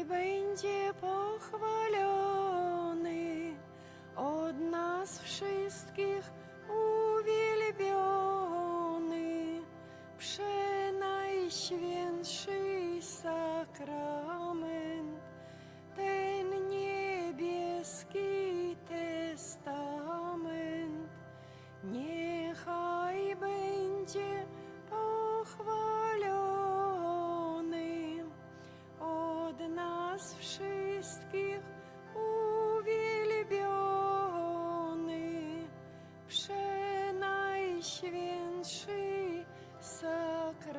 będzie pochwalony, od nas wszystkich uwielbiony, przenajświętszy sakrament, ten niebieski testament. Niechaj będzie pochwalony, od nas wszystkich uwielbiony, przenajświętszy sakrament,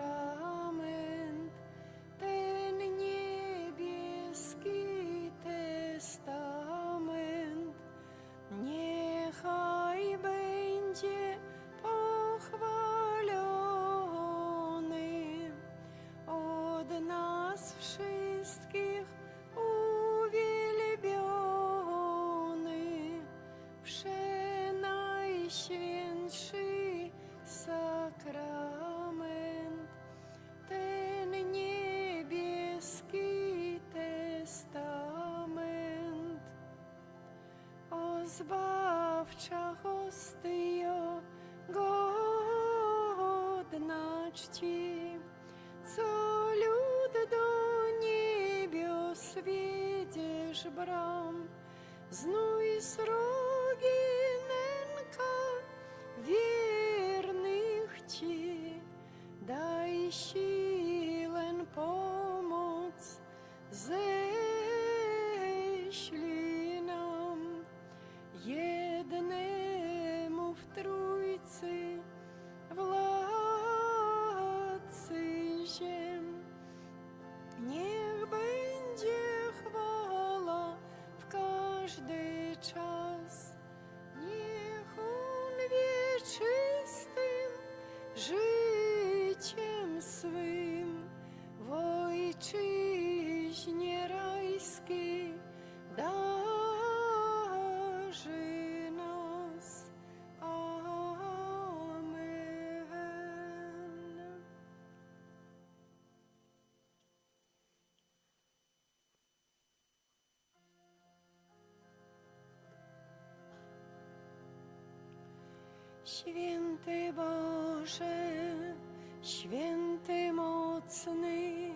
ten niebieski testament. Niechaj będzie pochwalony, od nas wszystkich uwielbiony, przenajświętszy sakrament, ten niebieski testament. O zbawcza hostyo, godna czci, co lud do niebios wiedziesz bram, znój srogi nęka wiernych ci, daj siłę pomoc, ześlij nam jednemu w Trójcy, władcy ziem. Niech będzie chwała w każdy czas, niech On wieczystym życiem swym w ojczyźnie rajskiej darzy nas. Amen. Święty Boże, święty mocny,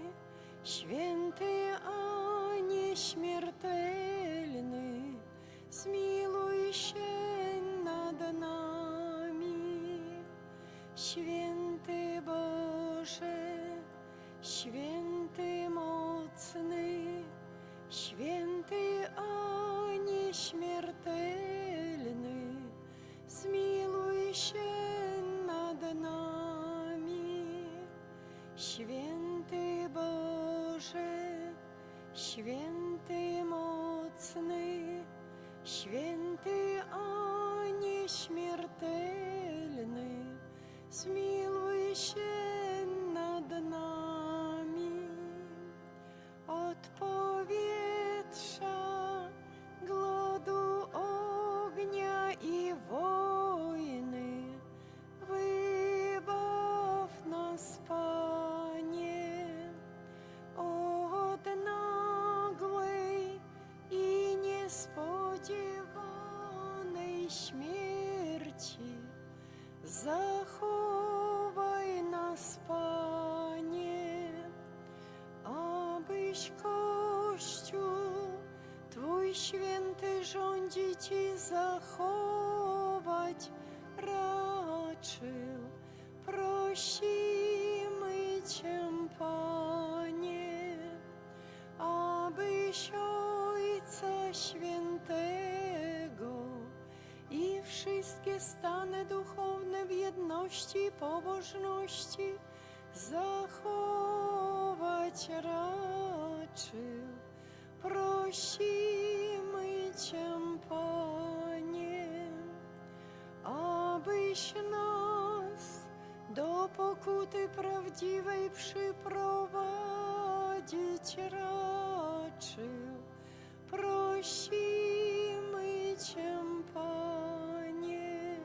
święty a nieśmiertelny, zmiłuj się nad nami. Święty Boże, święty mocny, święty a nieśmiertelny, zmiłuj się nad nami. Święty Boże, święty mocny, święty a nieśmiertelny, zmiłuj się nad nami. Od powietrza, głodu, ognia i wojny wybaw nas, Panie, od nagłej i niespodziewanej śmierci. Zachowaj nas, Panie, abyś Kościół Twój święty rządzi Ci zachować raczył. Prosimy Cię, Panie, abyś Ojca Świętego i wszystkie stany duchowne w jedności i pobożności zachować raczył. Prosimy Cię, Panie, abyś nas do pokuty prawdziwej przyprowadzić raczył. Prosimy Cię, Panie,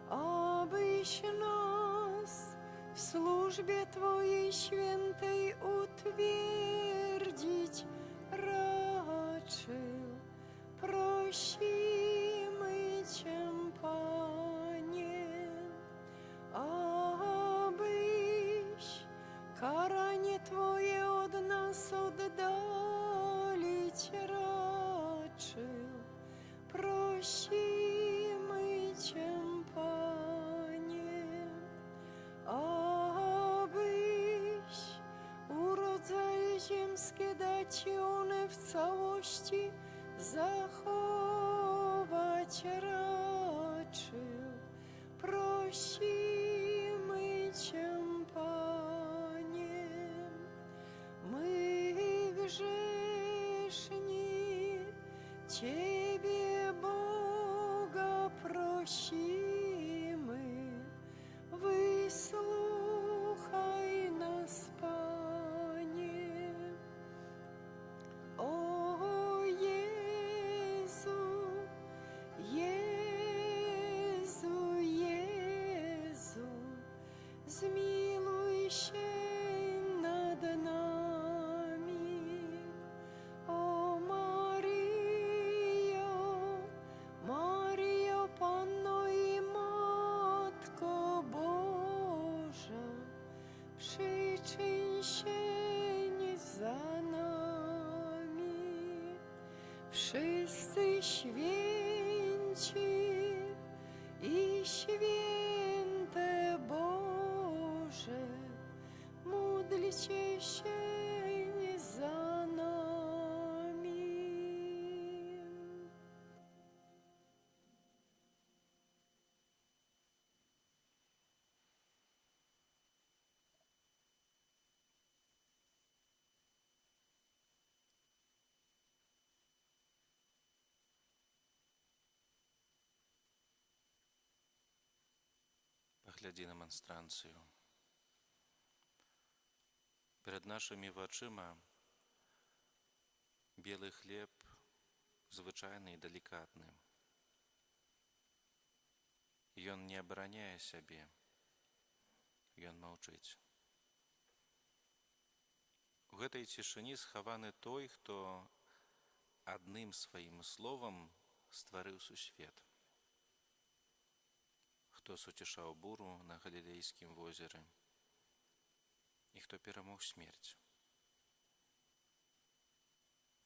abyś nas w służbie służbie Twojej świętej utwierdzić raczył. Prosimy Cię, Panie, abyś karanie Twoje od nas oddalić raczył. Prosimy Cię, Panie, abyś urodzaje ziemskie dać one w całości zachować raczył. Prosimy Cię, Panie, my grzeszni Ciebie, Boga, prosimy, wysłuchaj nas, Panie. O Jezu, Jezu, Jezu, zmiłuj się nad nami. O Maryjo, Maryjo, Panno i Matko Boża, przyczyń się za nami. Wszyscy święci i święte Boże, módlcie się za nami. Паглядзі на манстранцыю. Перад нашымі вачыма белы хлеб, звычайны і далікатны. Ён не абараняе сябе, ён маўчыць. У гэтай цішыні схаваны той, хто адным сваім словам стварыў сусвет. Хто суцішаў буру на Галілейскім возеры і хто перамог смерць.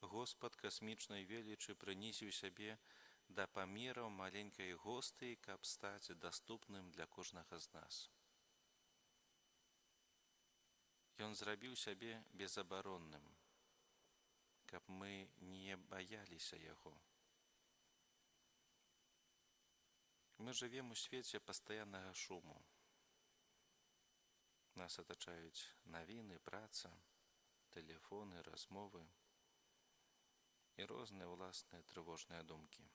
Господ касмічнай велічы прынізіў сябе да памераў маленькай госты, каб стаць даступным для кожнага з нас. Ён зрабіў сябе безабаронным, каб мы не баяліся яго. Мы жывем у свеце пастаяннага шуму. Нас атачаюць навіны, праца, тэлефоны, размовы і розныя ўласныя трывожныя думкі.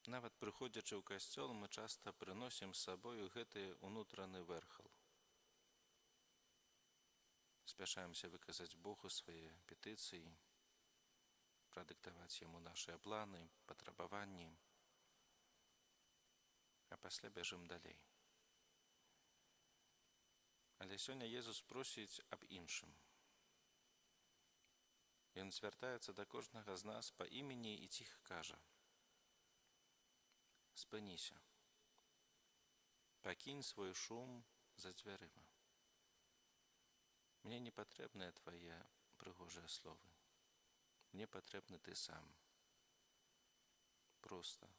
Нават прыходзячы ў касцёл, мы часта прыносім з сабою гэты ўнутраны вэрхал. Спяшаемся выказаць Богу свае петыцыі, прадыктаваць яму нашыя планы, патрабаванні, а пасля бяжым далей. Але сёння Езус просіць аб іншым. Ён звяртаецца да кожнага з нас па імені і ціха кажа: спыніся, пакінь свой шум за дзвярыма. Мне не патрэбныя твае прыгожыя словы. Мне патрэбны ты сам. Проста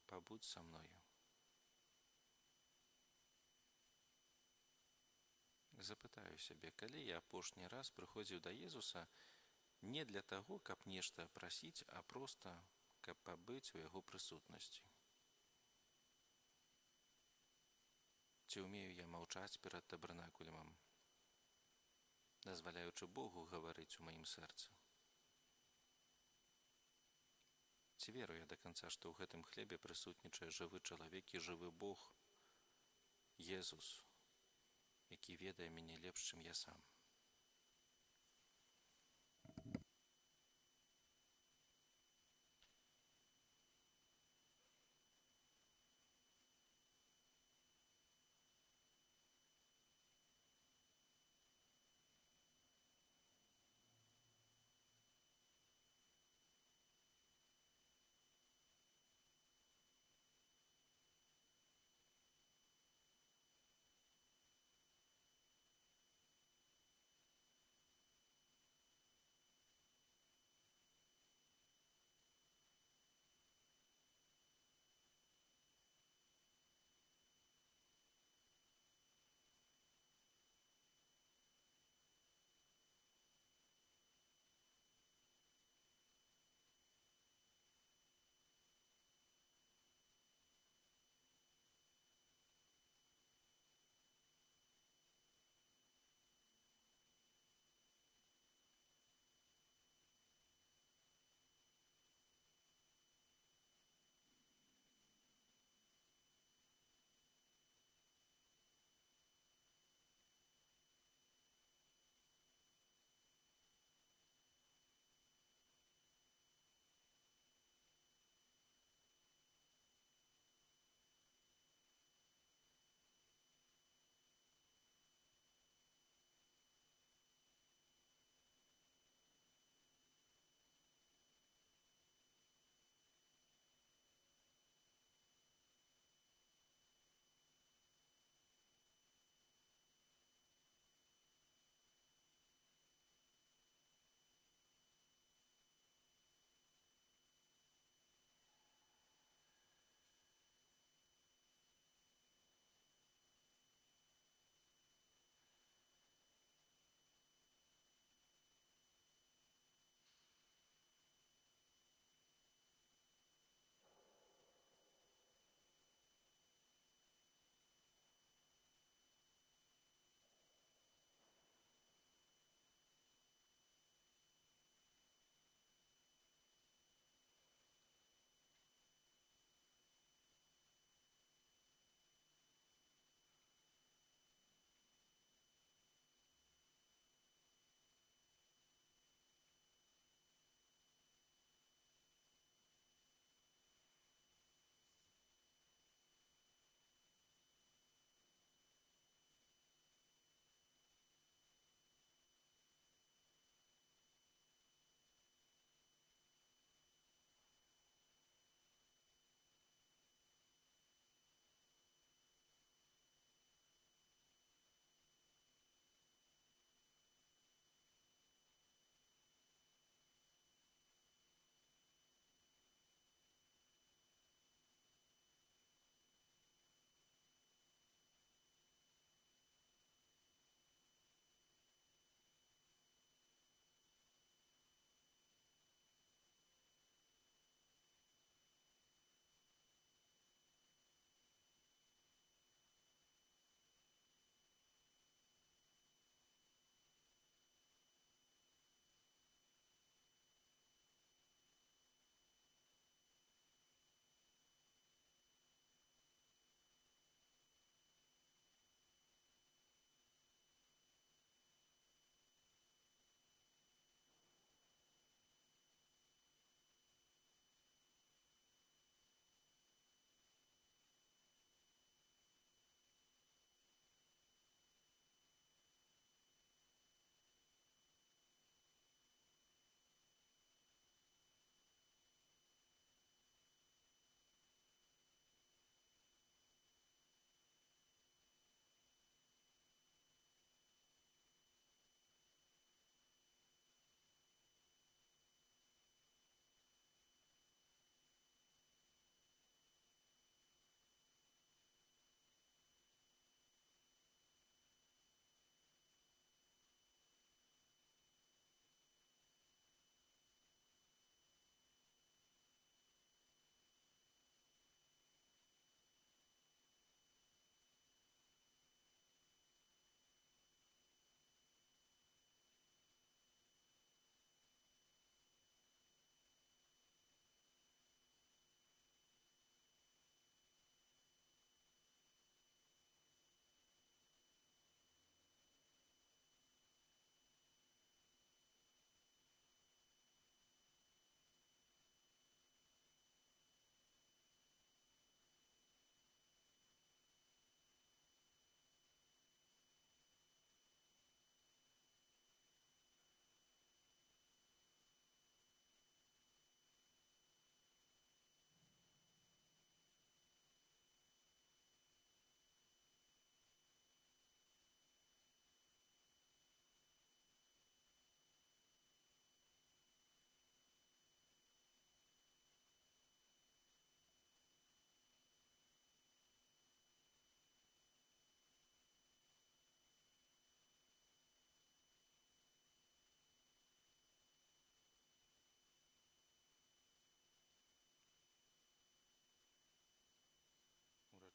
пабудзь са мною. Запытаю сябе, калі я апошні раз прыходзіў да Езуса не для таго, каб нешта прасіць, а проста, каб пабыць у яго прысутнасці. Ці ўмею я маўчаць перад табернакулем, дазваляючы Богу гаварыць у маім сэрцы? Ці веру я да канца, што ў гэтым хлебе прысутнічае жывы чалавек і жывы Бог, Езус, які ведае мяне лепш, чым я сам?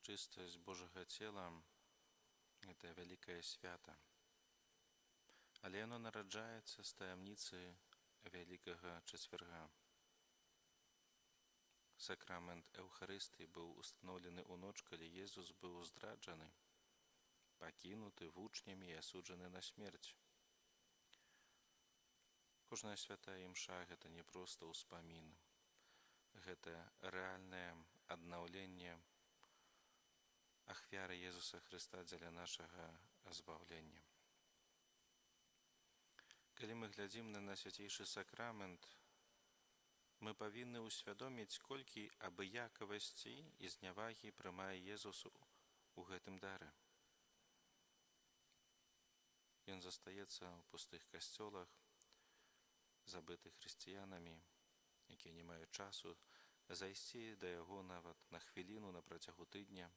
Чыстасць Божага цела – гэта вялікае свята. Але яно нараджаецца з таямніцы Вялікага чацвярга. Сакрамент Еўхарыстыі быў устаноўлены ў ноч, калі Езус быў здраджаны, пакінуты вучнямі і асуджаны на смерць. Кожная святая імша – гэта не проста ўспамін. Гэта рэальнае аднаўленне ахвяры Езуса Хрыста дзеля нашага збаўлення. Калі мы глядзім на найсвяцейшы сакрамент, мы павінны ўсвядоміць, колькі абыякавасці і знявагі прымае Езус у гэтым дары. Ён застаецца ў пустых касцёлах, забыты хрысціянамі, якія не маюць часу зайсці да яго нават на хвіліну на працягу тыдня.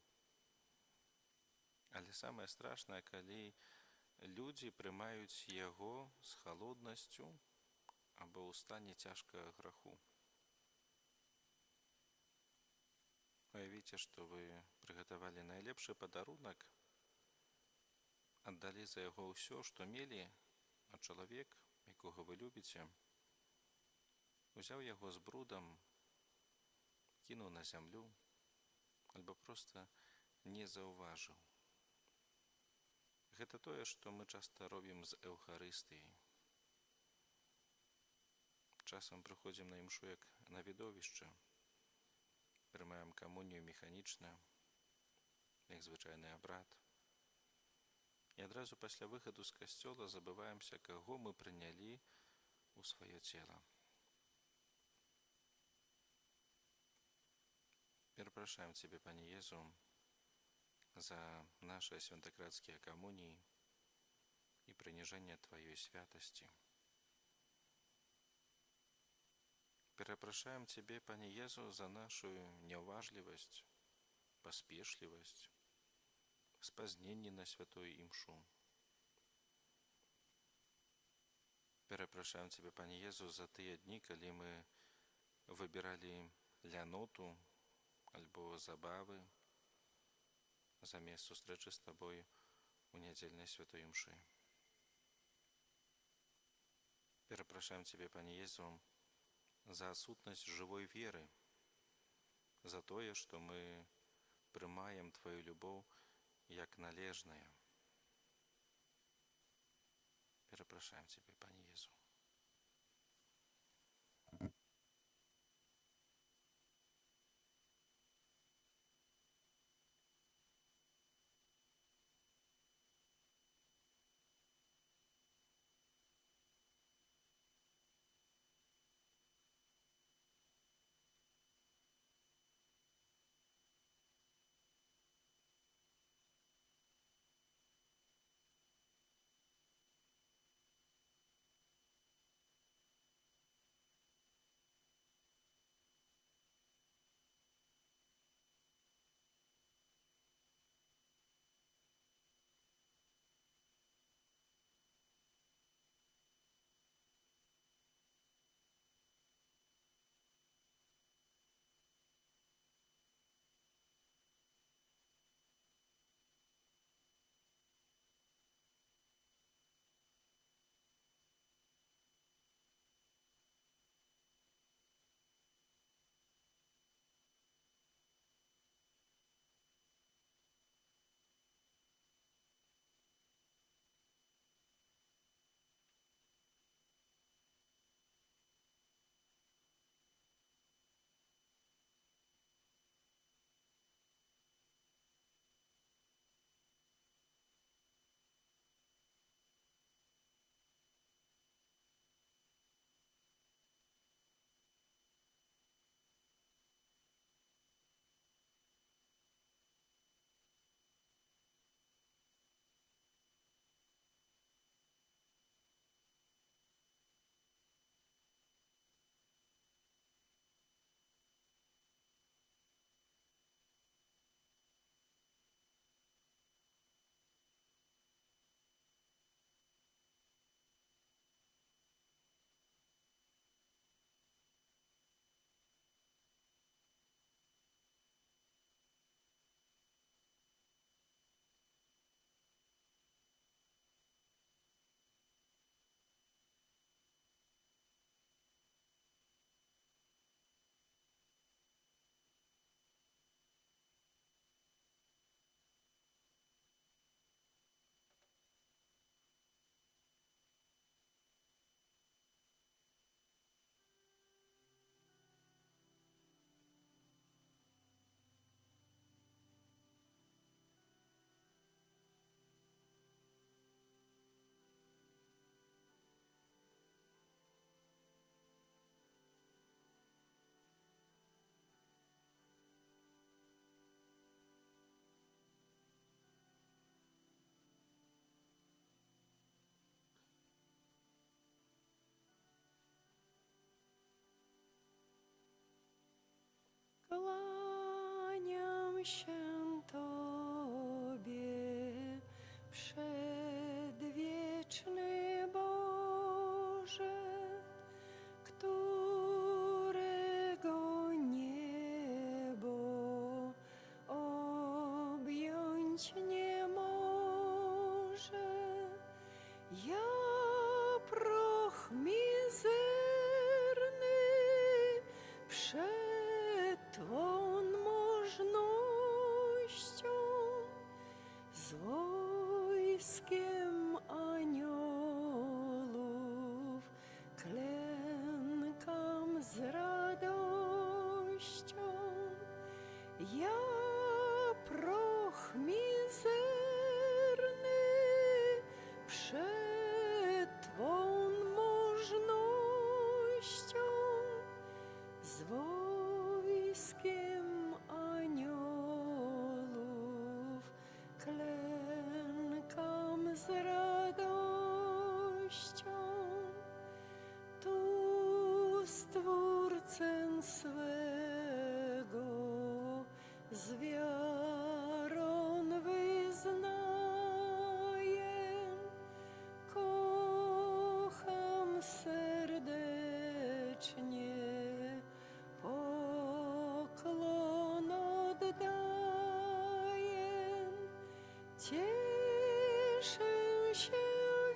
Але самае страшнае, калі людзі прымаюць яго з халоднасцю або ў стане цяжкага граху. Уявіце, што вы прыгатавалі найлепшы падарунак, аддалі за яго ўсё, што мелі, а чалавек, якога вы любіце, узяў яго з брудам, кінуў на зямлю, альбо проста не заўважыў. Гэта тое, што мы часта робім з Еўхарыстыяй. Часам прыходзім на імшу як на відовішча, прымаем камунію механічна, як звычайны абрад. І адразу пасля выхаду з касцёла забываемся, каго мы прынялі ў сваё цела. Перапрашаем Цябе, Пане Езу, за наши святократские коммунии и принижение Твоей святости. Перапрашаем Тебе, Пане Езу, за нашу неуважливость, поспешливость, спознение на святую имшу. Перапрашаем Тебе, Пане Езу, за тыя дні, калі мы выбирали ляноту альбо забавы замест сустрэчы з Табой у нядзельнай святой імшы. Перапрашаем Цябе, Пане Езу, за адсутнасць жывой веры, за тое, што мы прымаем Твою любоў як належнае. Перапрашаем Цябе, Пане Езу. Kłaniam się Tobie, przedwieczny Boże, którego niebo objąć nie może. Ja proch mizerny przed Twą możnością, z wojskiem aniołów klękam z radością. Ja proch mizerny przed Twą możnością, z wojskiem aniołów klękam z radością. Tu Stwórcę swego z wiarą wyznaję, kocham serdecznie, pokłon oddaję. Cieszę się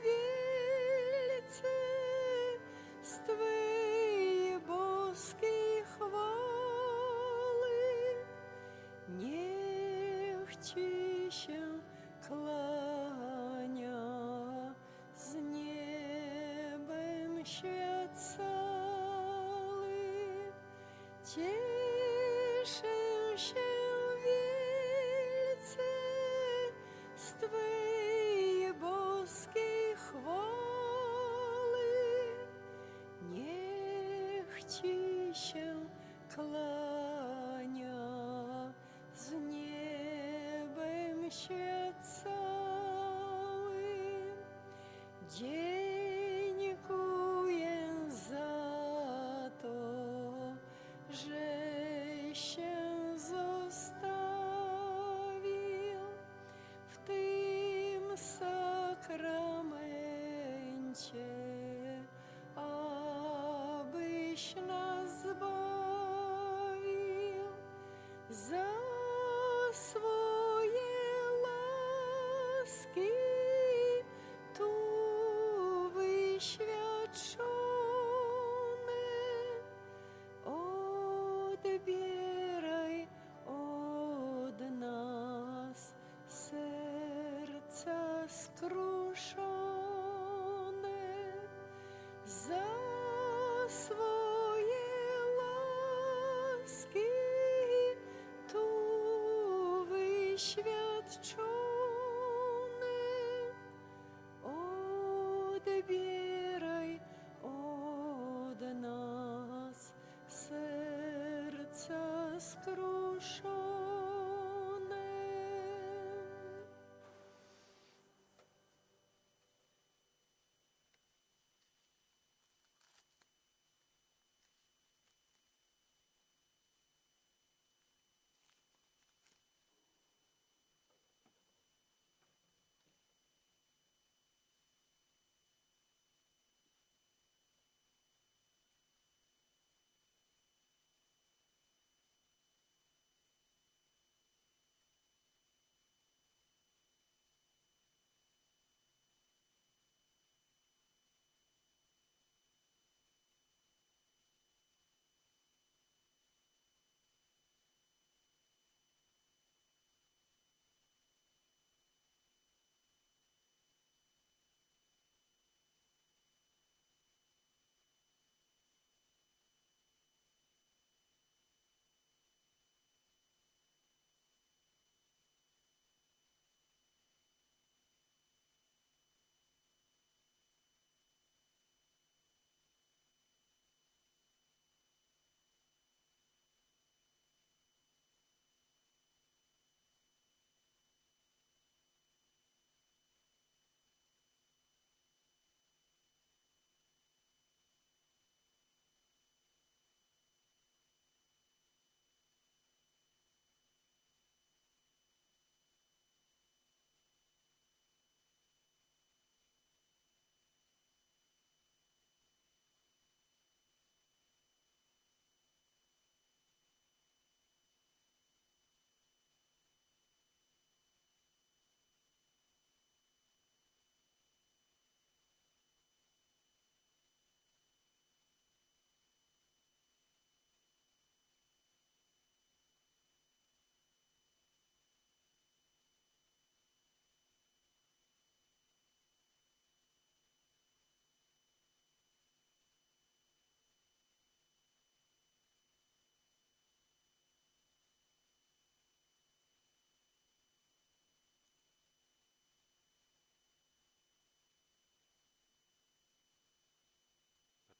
wielce z Twej boskiej chwały. Niech Ci się kłania z niebem świat cały. Cieszę się wielce z Twej boskiej chwały. Niech Ci się kłania z niebem świat cały. Dziękuję za to, że się zostawił w tym sakramencie, abyś nas zbawił. Za swoje łaski tu wyświadczone, odbieraj od nas serca skruszone. Za swoje łaski tu wyświadczone, odbieraj od nas serca skruszone.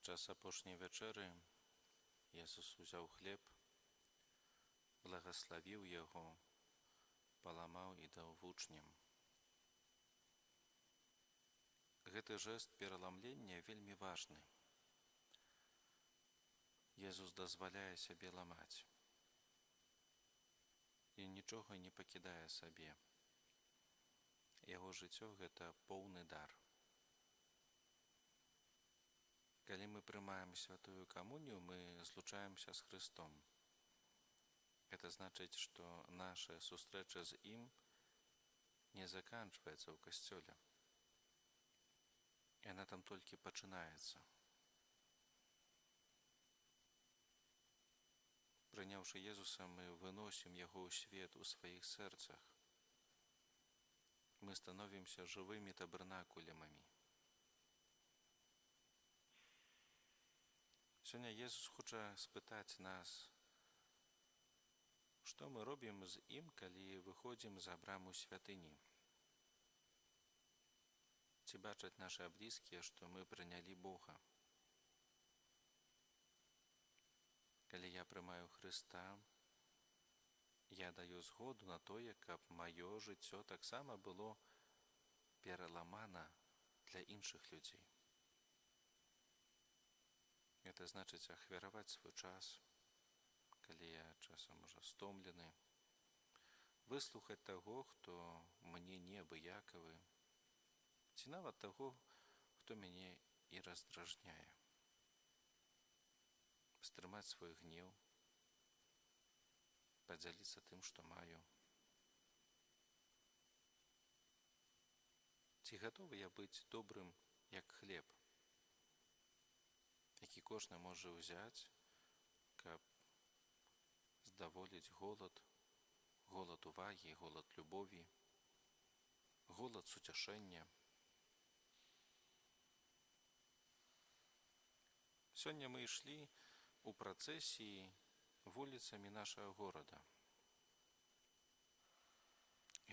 Час апошняй вячэры Jesús узяў хлеб, благаславіў яго, паламаў і даў вучням. Гэты жэст пераламлення вельмі важны. Jesús дазваляе сябе ламаць. І нічога не пакідае сабе. Яго жыццё – гэта поўны дар. Калі мы прымаем святую камунію, мы злучаемся з Христом. Гэта значыць, што наша сустрэча з ім не заканчваецца ў касцёле. Яна там толькі пачынаецца. Прыняўшы Езуса, мы выносім яго ў свет у сваіх сэрцах. Мы становімся жывымі табернакулямамі. Сёння Езус хоча спытаць нас, што мы робім з ім, калі выходзім за браму святыні. Ці бачаць нашы блізкія, што мы прынялі Бога. Калі я прымаю Хрыста, я даю згоду на тое, каб маё жыццё таксама было пераламана для іншых людзей. Гэта значыць ахвяраваць свой час, калі я часам ужо стомлены, выслухаць таго, хто мне неабыякавы, ці нават таго, хто мяне і раздражняе. Стрымаць свой гнеў, падзяліцца тым, што маю. Ці гатовы я быць добрым, як хлеб, які кожны можа ўзяць, каб здаволіць голад увагі, голад любові, голад суцяшэння. Сёння мы ішлі у працэсіі вуліцамі нашага горада.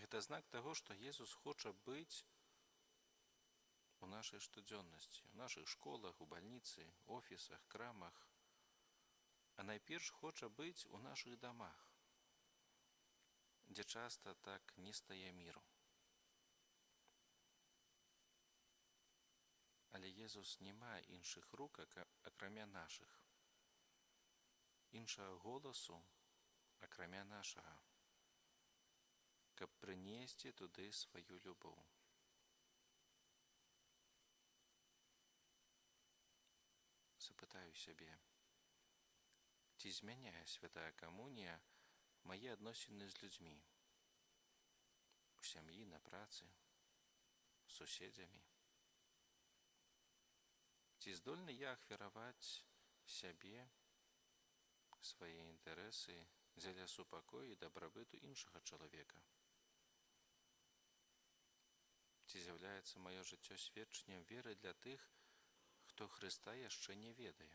Гэта знак таго, што Езус хоча быць у нашай штодзённасці, у нашых школах, у бальніцы, офісах, крамах, а найперш хоча быць у нашых дамах, дзе часта так не стае міру. Але Езус не мае іншых рук, акрамя нашых, іншага голасу, акрамя нашага, каб прынесці туды сваю любоў. Запытаю сябе, ці змяняе святая камунія мае адносіны з людзьмі, у сям'і, на працы, з суседзямі? Ці здольны я ахвяраваць сябе, свае інтарэсы дзеля супакою і дабрабыту іншага чалавека? Ці з'яўляецца маё жыццё сведчаннем веры для тых, хто Хрыста яшчэ не ведае?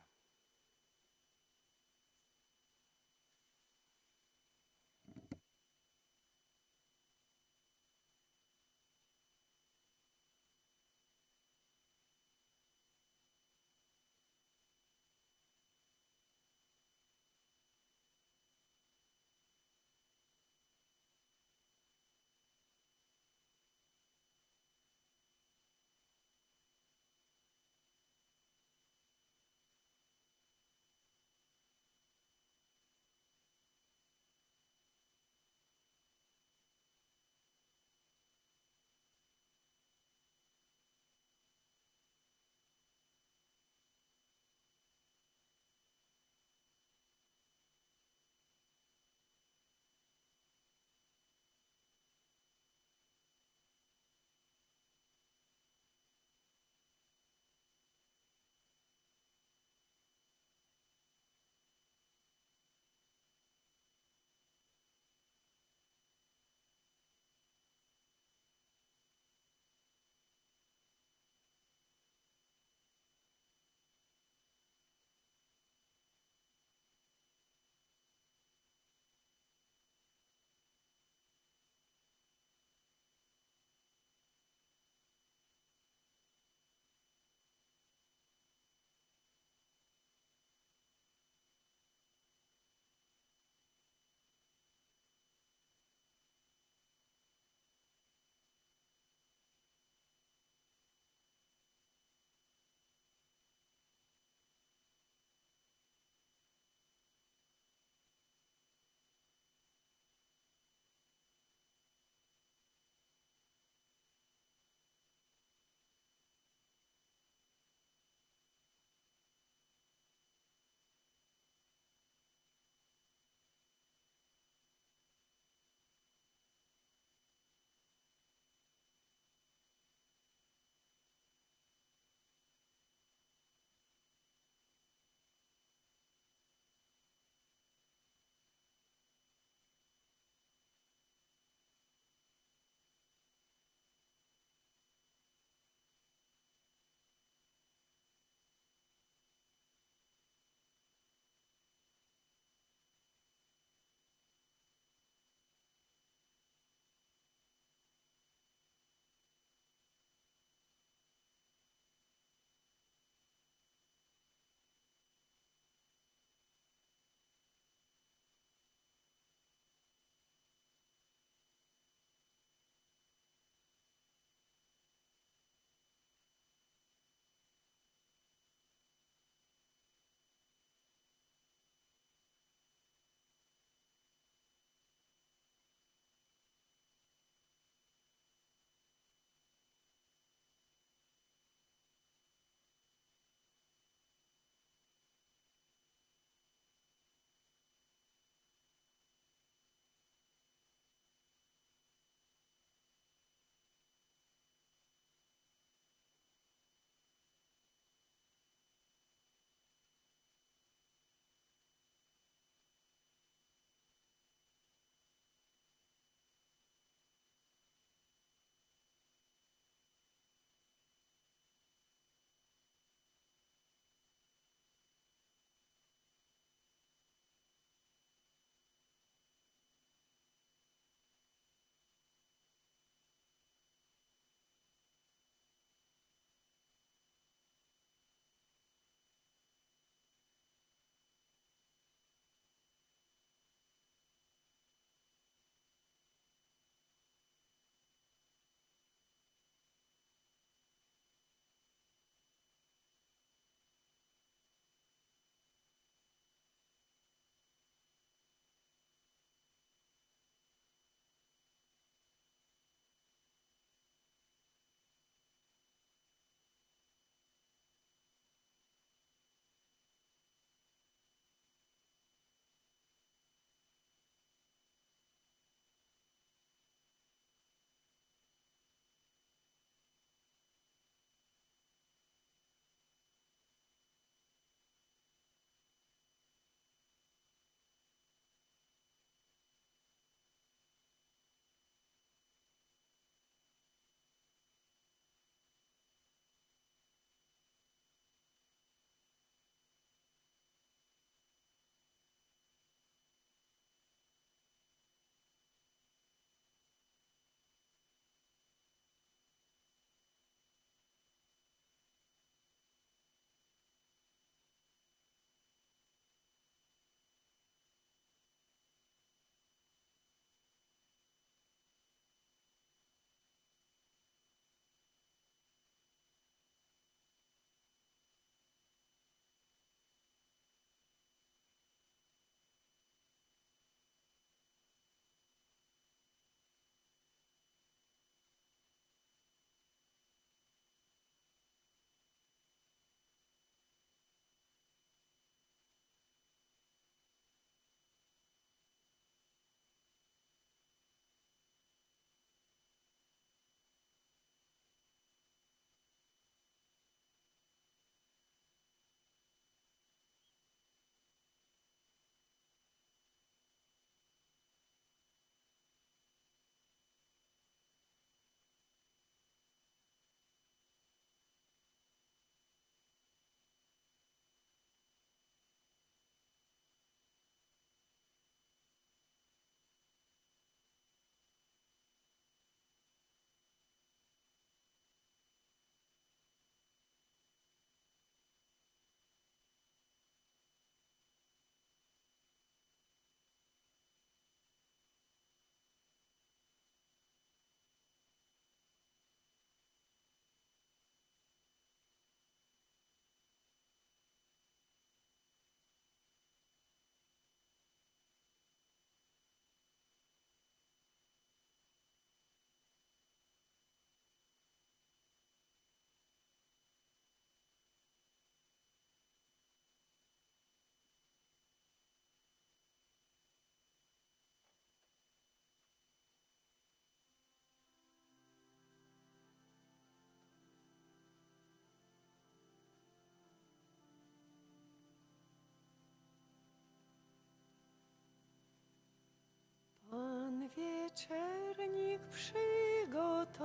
przygotował,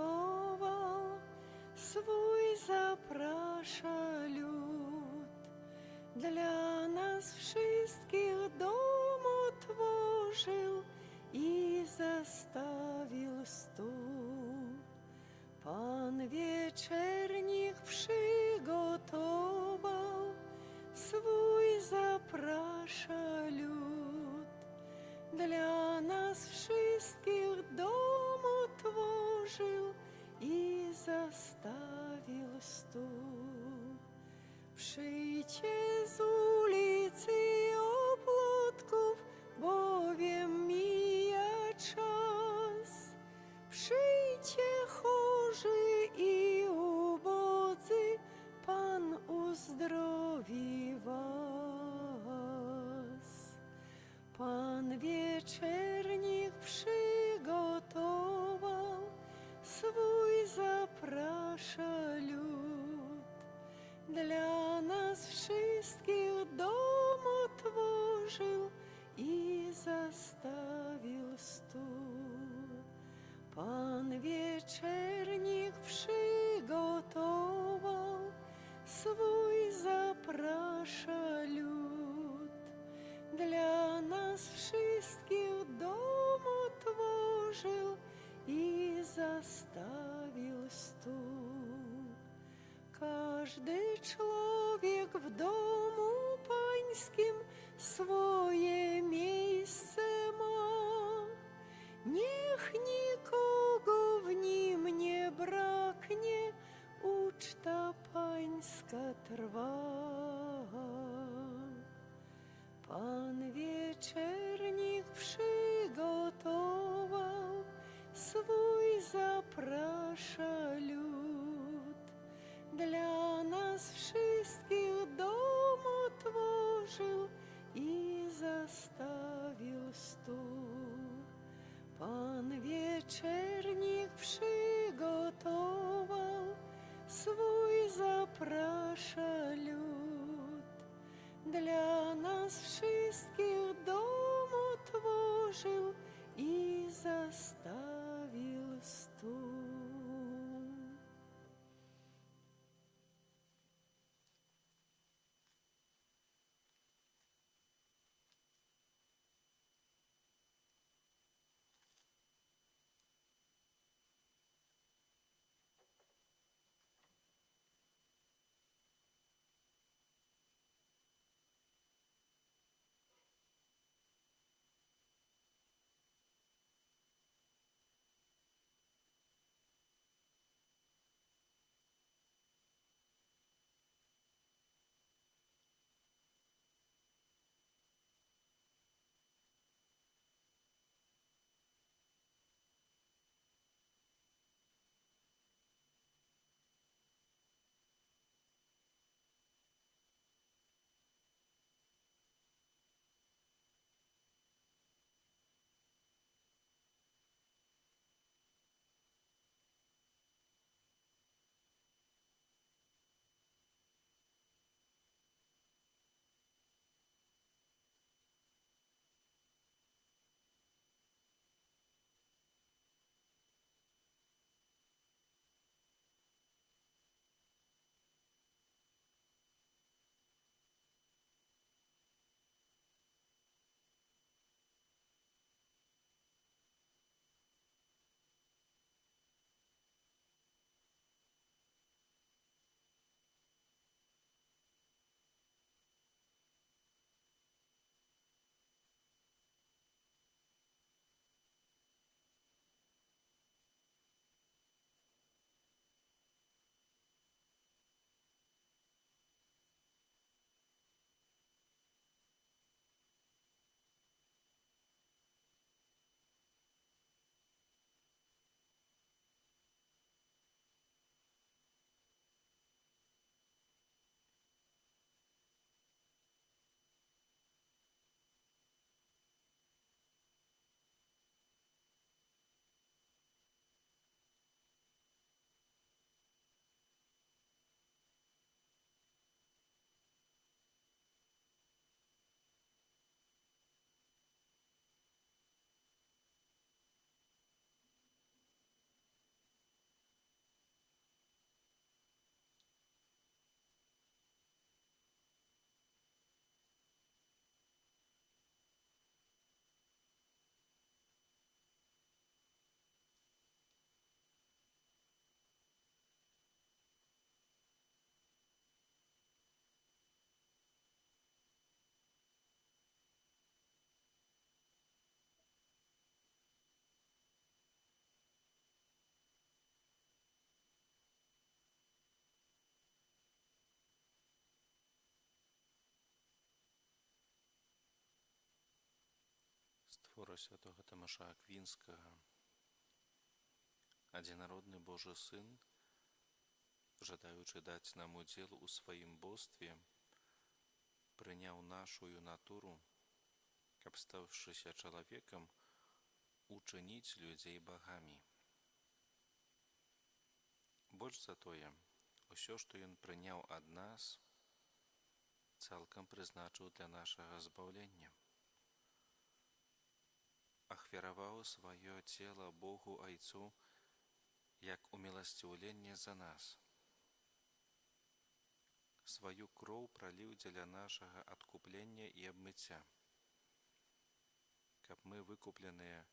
swój zaprasza lud. Dla nas wszystkich dom otworzył i zastawił stół. Pan wieczernik przygotował, swój zaprasza lud. Dla nas wszystkich dom otworzył i zastawił stół. Przyjdźcie z ulicy oplotków, bowiem mija czas. Przyjdźcie chorzy i ubodzy, Pan uzdrowi was. Pan wieczernik przygotował, swój zaprasza lud. Dla nas wszystkich dom otworzył i zastawił stół. Pan wieczernik przygotował, swój zaprasza lud. Dla nas wszystkich dom otworzył i zastawił stół. Każdy człowiek w domu pańskim swoje miejsce ma. Niech nikogo w nim nie braknie, uczta pańska trwa. Pan wieczernik przygotował, swój zaprasza lud. Dla nas wszystkich dom otworzył i zastawił stół. Pan wieczernik przygotował, swój zaprasza lud. Dla nas wszystkich dom otworzył i zastawił stół. Твора святого Тамаша Аквінскага. Адзінародны Божы Сын, жадаючы даць нам удзел у сваім бостве, прыняў нашую натуру, каб, стаўшыся чалавекам, учыніць людзей багамі. Больш за тое, усё, што Ён прыняў ад нас, цалкам прызначыў для нашага збаўлення. Ахвяраваў сваё цела Богу Айцу як уміласціўленне за нас. Сваю кроў праліў дзеля нашага адкуплення і абмыцця, каб мы, выкупленыя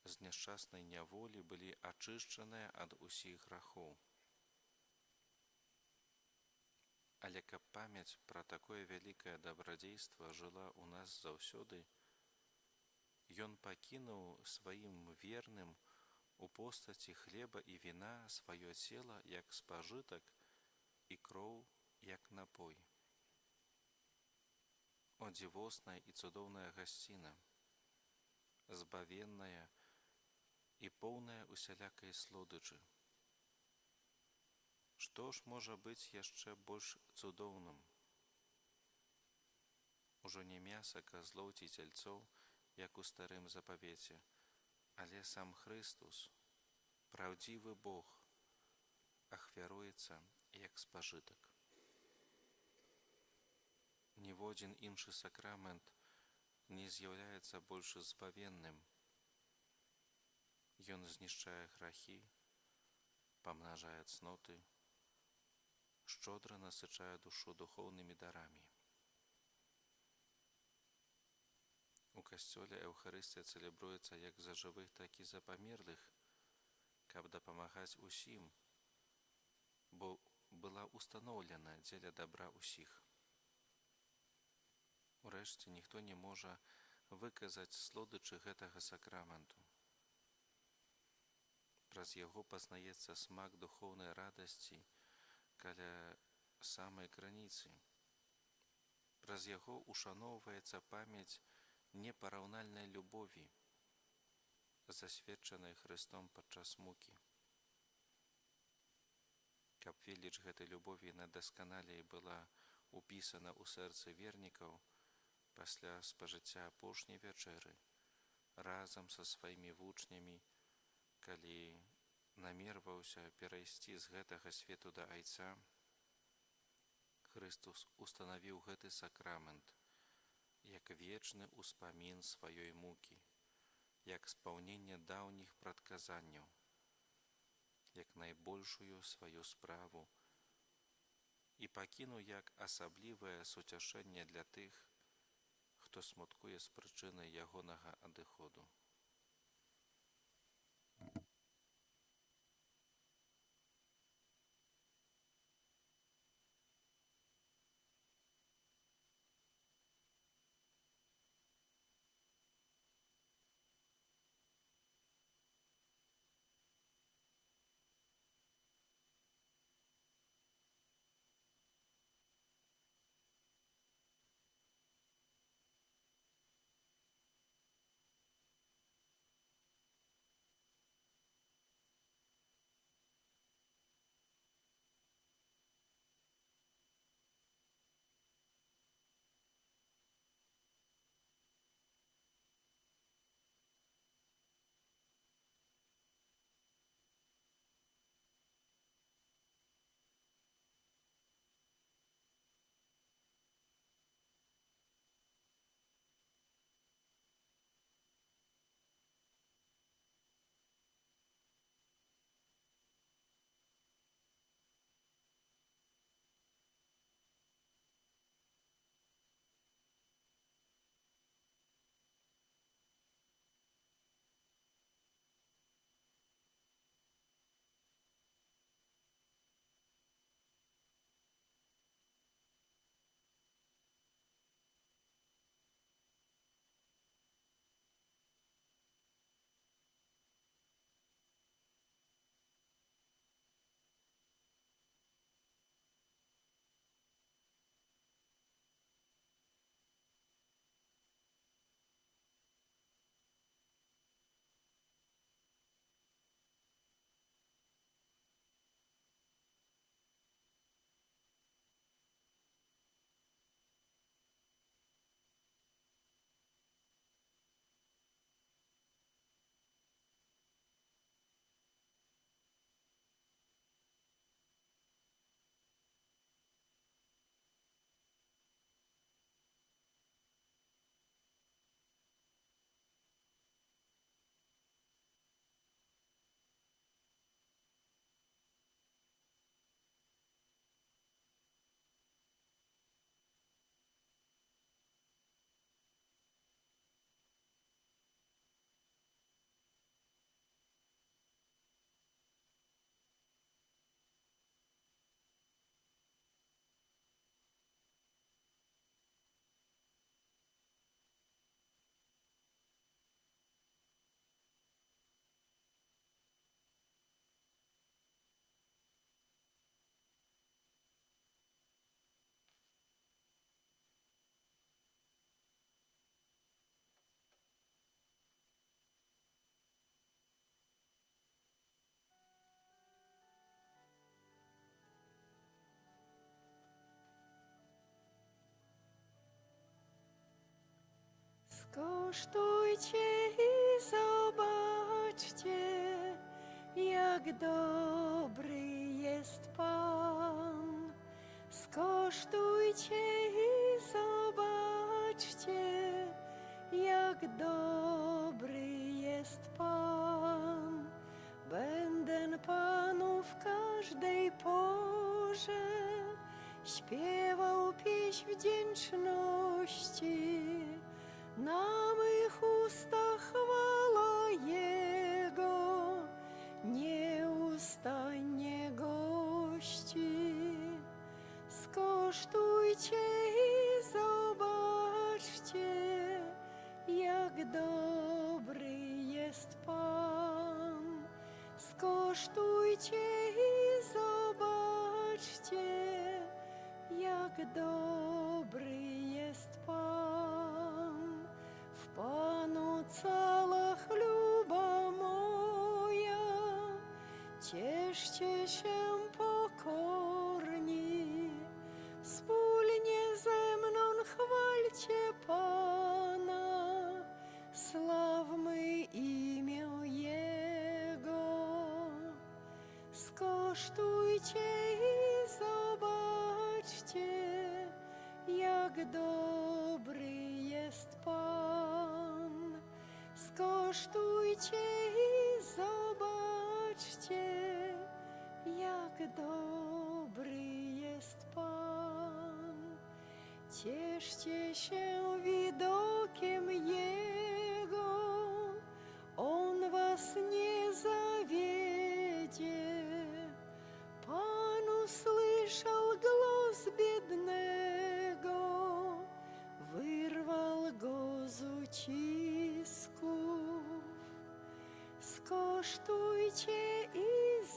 з няшчаснай няволі, былі ачышчаныя ад усіх грахоў. Але каб памяць пра такое вялікае дабрадзейства жыла ў нас заўсёды, Ён пакінуў сваім верным у постаці хлеба і віна сваё цела як спажытак і кроў як напой. О, дзівосная і цудоўная гасціна, збавенная і поўная усялякай слодычы! Што ж можа быць яшчэ больш цудоўным? Ужо не мяса казлоў ці цельцоў, як у старым запавеце, але сам Хрыстус, праўдзівы Бог, ахвяруецца як спажытак. Ніводзін іншы сакрамент не з'яўляецца больш збавенным. Ён знішчае грахі, памнажае цноты, шчодра насычае душу духоўнымі дарамі. У касцёле Еўхарыстыя цэлебруецца як за жывых, так і за памерлых, каб дапамагаць усім, бо была ўстаноўлена дзеля дабра ўсіх. Урэшце, ніхто не можа выказаць слодычы гэтага сакраменту. Праз яго пазнаецца смак духоўнай радасці каля самай граніцы. Праз яго ушаноўваецца памяць непараўнальнай любові, засведчанай Хрыстом падчас мукі. Каб веліч гэтай любові надасканалей была упісана ў сэрцы вернікаў, пасля спажыцця апошняй вячэры, разам са сваімі вучнямі, калі намерваўся перайсці з гэтага свету да Айца, Хрыстус устанавіў гэты сакрамент як вечны ўспамін сваёй мукі, як спаўненне даўніх прадказанняў, як найбольшую сваю справу, і пакінуў як асаблівае суцяшэнне для тых, хто смуткуе з прычыны ягонага адыходу. Skosztujcie i zobaczcie, jak dobry jest Pan. Skosztujcie i zobaczcie, jak dobry jest Pan. Będę Panu w każdej porze śpiewał pieśń wdzięczności. Na mych ustach chwała Jego nieustannie gości. Skosztujcie i zobaczcie, jak dobry jest Pan. Skosztujcie i zobaczcie, jak dobry jest Pan. W Panu cała chluba moja, cieszcie się pokorni, wspólnie ze mną chwalcie Pana, sławmy imię Jego. Skosztujcie i zobaczcie, jak dobry jest Pan. Skosztujcie i zobaczcie, jak dobry jest Pan. Cieszcie się widokiem Jego, On was nie zawiedzie. Pan usłyszał głos biednego, wyrwał go z ucisków. Skosztujcie i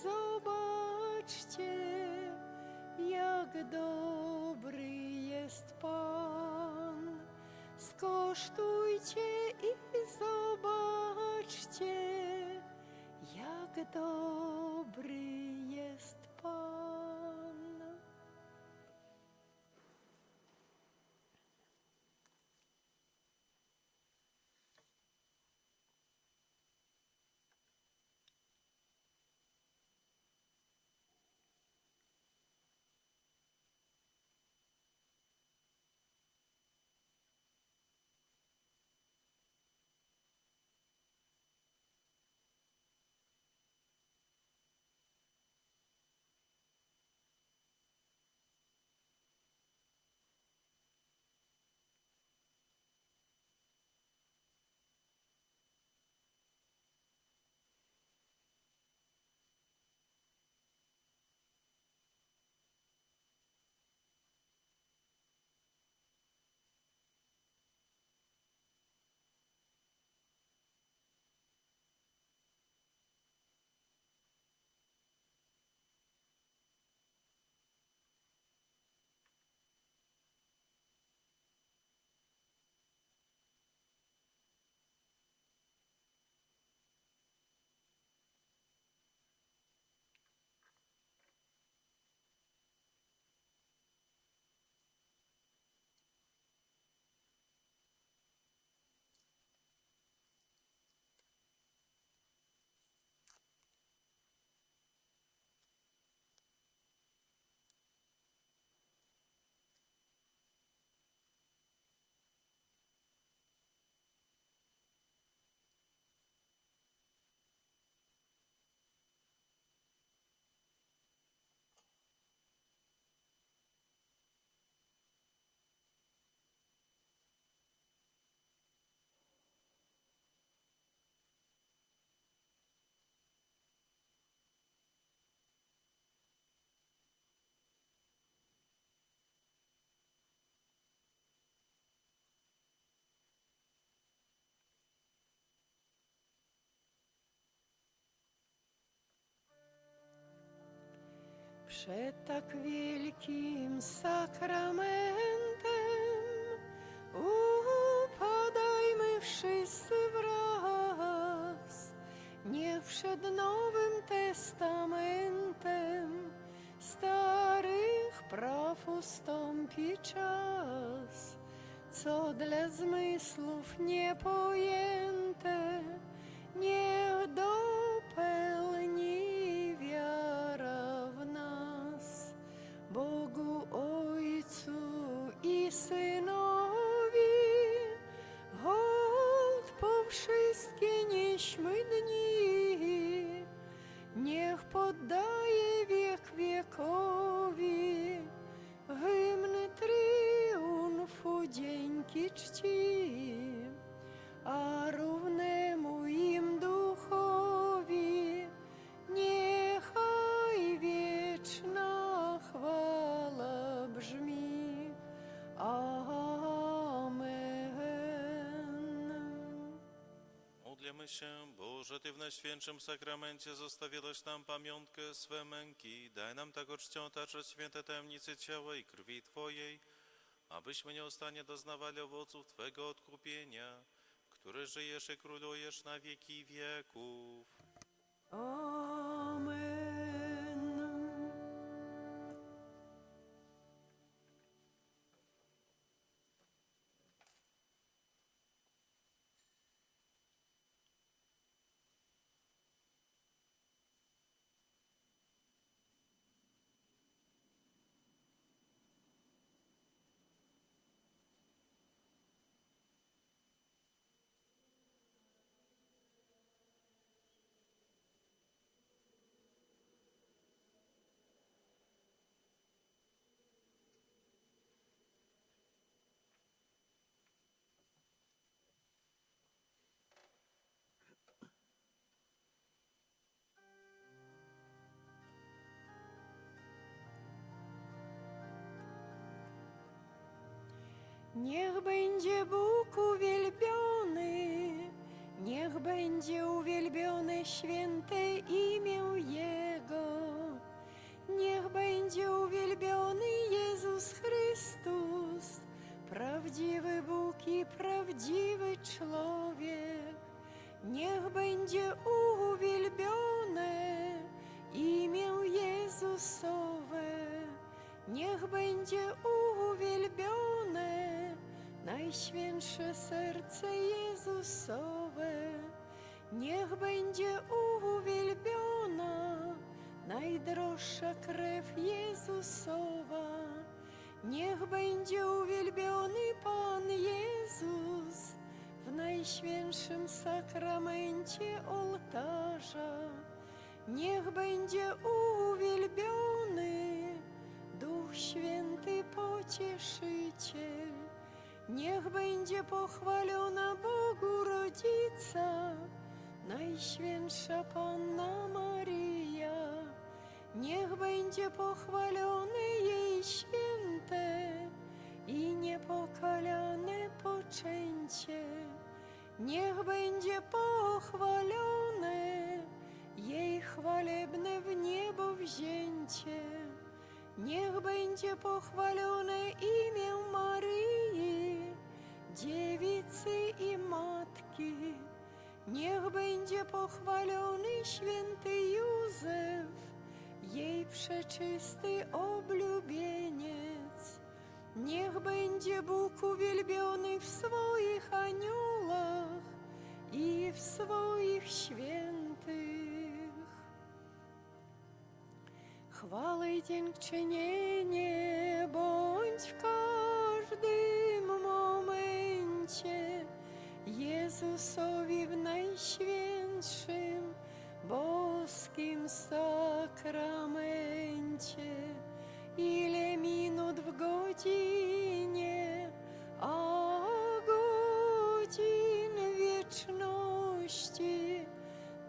zobaczcie, jak dobry jest Pan. Skosztujcie i zobaczcie, jak dobry jest Pan. Przed tak wielkim sakramentem upadajmy wszyscy wraz. Niech przed Nowym Testamentem starych praw ustąpi czas. co dla zmysłów niepojęte, niech dopełni wiara w nas. Bogu Ojcu i Synowi hołd po wszystkie nieśmy dni, niech poddaje wiek wiekowi hymny triumfu, dzięki czci, a równemu im duchowi niechaj wieczna chwała brzmi. Amen. Módlmy się, Boże, Ty w Najświętszym Sakramencie zostawiłeś nam pamiątkę swe męki. Daj nam tak czcią otaczać święte tajemnice ciała i krwi Twojej, abyśmy nieustannie doznawali owoców Twego odkupienia, który żyjesz i królujesz na wieki wieków. Amen. Niech będzie Bóg uwielbiony, niech będzie uwielbione święte imię Jego. Niech będzie uwielbiony Jezus Chrystus, prawdziwy Bóg i prawdziwy człowiek. Niech będzie uwielbione imię Jezusowe. Niech będzie uwielbione Najświętsze serce Jezusowe. Niech będzie uwielbiona najdroższa krew Jezusowa. Niech będzie uwielbiony Pan Jezus w Najświętszym Sakramencie ołtarza. Niech będzie uwielbiony Duch Święty Pocieszyciel. Niech będzie pochwalona Bogu Rodzica, Najświętsza Panna Maryja. Niech będzie pochwalone jej święte i niepokalane poczęcie. Niech będzie pochwalone jej chwalebne w niebo wzięcie. Niech będzie pochwalone imię Maryi, dziewicy i matki. Niech będzie pochwalony święty Józef, jej przeczysty oblubieniec. Niech będzie Bóg uwielbiony w swoich aniołach i w swoich świętych. Chwała i dziękczynienie bądź w każdym momencie Jezusowi w Najświętszym boskim sakramencie. Ile minut w godzinie, a godzin wieczności,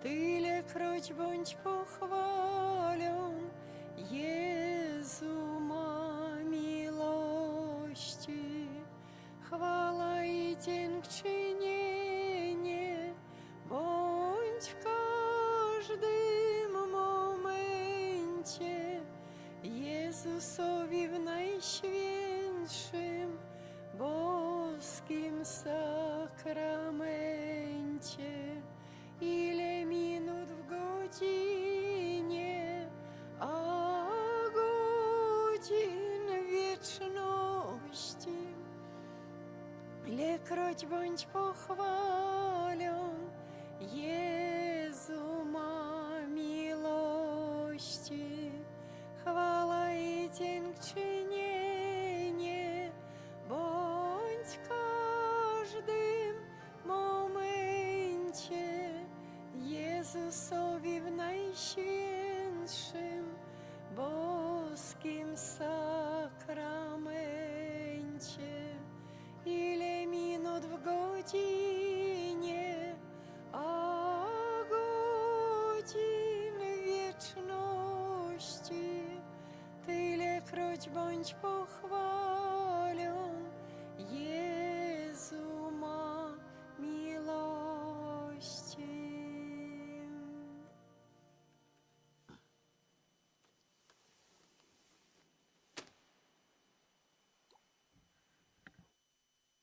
tylekroć bądź pochwalą Jezu ma miłości. Chwała i dziękczynienie bądź w każdym momencie Jezusowi w Najświętszym boskim sakramencie. Ile minut w godzinie, a godzin wieczności, Ilekroć bądź pochwalion, Jezu ma miłości, chwała i dziękczynienie, bądź w każdym momencie Jezusowi w najświętszym boskim sakramencie. Ile minut w godzinie, a godzin w wieczności, tylekroć bądź pochwalony,